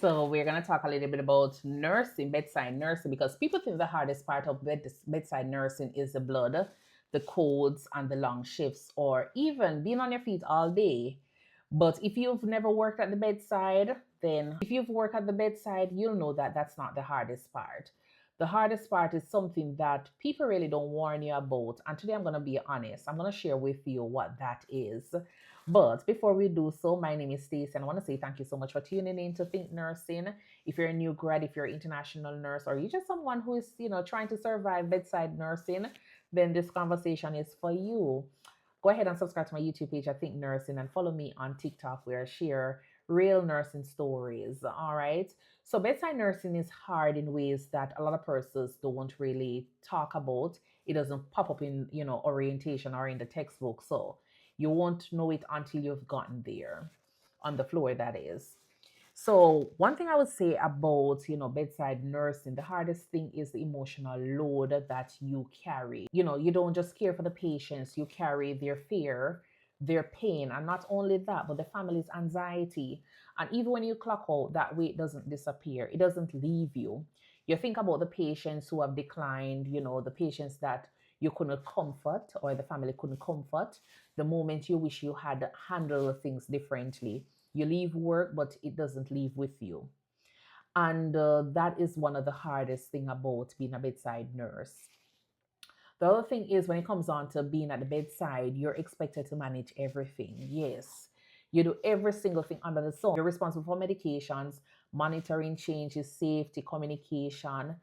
So we're going to talk a little bit about nursing, bedside nursing, because people think the hardest part of bedside nursing is the blood, the codes, and the long shifts, or even being on your feet all day. But if you've never worked at the bedside, then if you've worked at the bedside, you'll know that that's not the hardest part. The hardest part is something that people really don't warn you about. And today I'm going to be honest. I'm going to share with you what that is. But before we do so, my name is Stacey, and I want to say thank you so much for tuning in to Think Nursing. If you're a new grad, if you're an international nurse, or you're just someone who is, trying to survive bedside nursing, then this conversation is for you. Go ahead and subscribe to my YouTube page at Think Nursing and follow me on TikTok where I share real nursing stories. All right. So bedside nursing is hard in ways that a lot of persons don't really talk about. It doesn't pop up in, orientation or in the textbook. So you won't know it until you've gotten there on the floor, that is. So one thing I would say about, bedside nursing, the hardest thing is the emotional load that you carry. You don't just care for the patients, you carry their fear, their pain, and not only that, but the family's anxiety. And even when you clock out, that weight doesn't disappear. It doesn't leave you. You think about the patients who have declined, the patients that you couldn't comfort or the family couldn't comfort, the moment you wish you had handled things differently. You leave work, but it doesn't leave with you. And that is one of the hardest thing about being a bedside nurse. The other thing is when it comes on to being at the bedside, you're expected to manage everything. Yes, you do every single thing under the sun. You're responsible for medications, monitoring changes, safety, communication.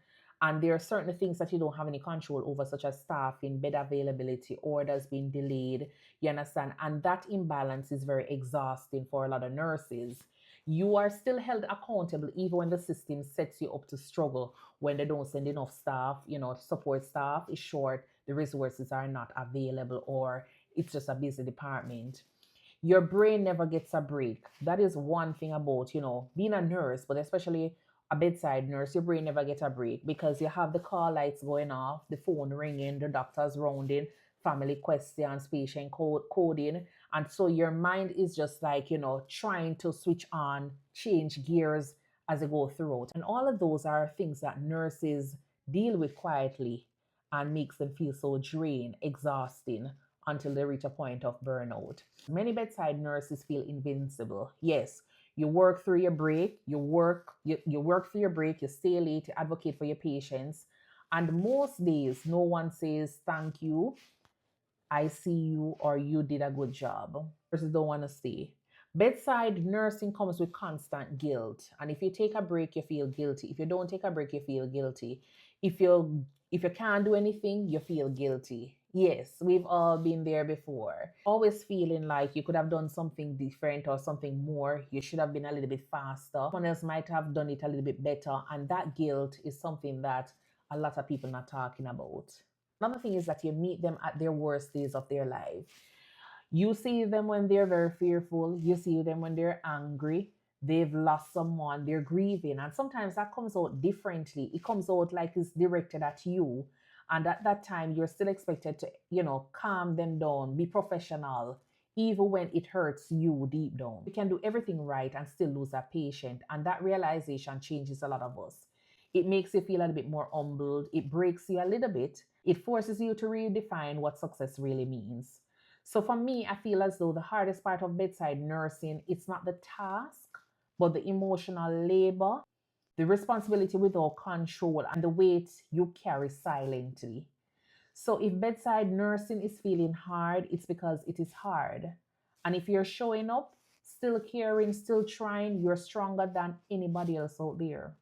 And there are certain things that you don't have any control over, such as staffing, bed availability, orders being delayed. You understand? And that imbalance is very exhausting for a lot of nurses. You are still held accountable even when the system sets you up to struggle, when they don't send enough staff, support staff is short, the resources are not available, or it's just a busy department. Your brain never gets a break. That is one thing about, being a nurse, but especially a bedside nurse, your brain never gets a break because you have the call lights going off, the phone ringing, the doctors rounding, family questions, patient coding. And so your mind is just like, trying to switch on, change gears as they go throughout. And all of those are things that nurses deal with quietly and makes them feel so drained, exhausting until they reach a point of burnout. Many bedside nurses feel invincible. Yes, you work through your break, you work through your break, you stay late, you advocate for your patients. And most days, no one says thank you, I see you, or you did a good job. Nurses don't want to stay. Bedside nursing comes with constant guilt. And if you take a break, you feel guilty. If you don't take a break, you feel guilty. If you can't do anything, you feel guilty. Yes, we've all been there before. Always feeling like you could have done something different or something more. You should have been a little bit faster. Someone else might have done it a little bit better. And that guilt is something that a lot of people are not talking about. Another thing is that you meet them at their worst days of their life. You see them when they're very fearful. You see them when they're angry. They've lost someone. They're grieving. And sometimes that comes out differently. It comes out like it's directed at you. And at that time, you're still expected to, calm them down, be professional, even when it hurts you deep down. You can do everything right and still lose a patient. And that realization changes a lot of us. It makes you feel a little bit more humbled. It breaks you a little bit. It forces you to redefine what success really means. So for me, I feel as though the hardest part of bedside nursing, it's not the task, but the emotional labor, the responsibility without control, and the weight you carry silently. So if bedside nursing is feeling hard, it's because it is hard. And if you're showing up, still caring, still trying, you're stronger than anybody else out there.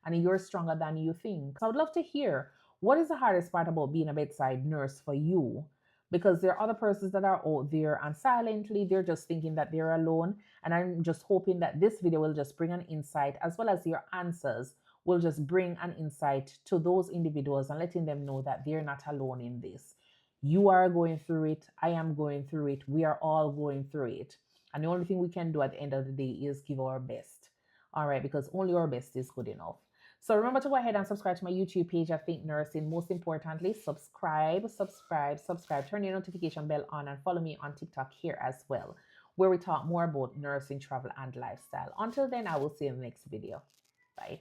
And you're stronger than you think. So I would love to hear, what is the hardest part about being a bedside nurse for you? Because there are other persons that are out there and silently they're just thinking that they're alone. And I'm just hoping that this video will just bring an insight, as well as your answers will just bring an insight to those individuals and letting them know that they're not alone in this. You are going through it. I am going through it. We are all going through it. And the only thing we can do at the end of the day is give our best. All right, because only our best is good enough. So remember to go ahead and subscribe to my YouTube page at Think Nursing. Most importantly, subscribe. Turn your notification bell on and follow me on TikTok here as well. where we talk more about nursing, travel, and lifestyle. Until then, I will see you in the next video. Bye.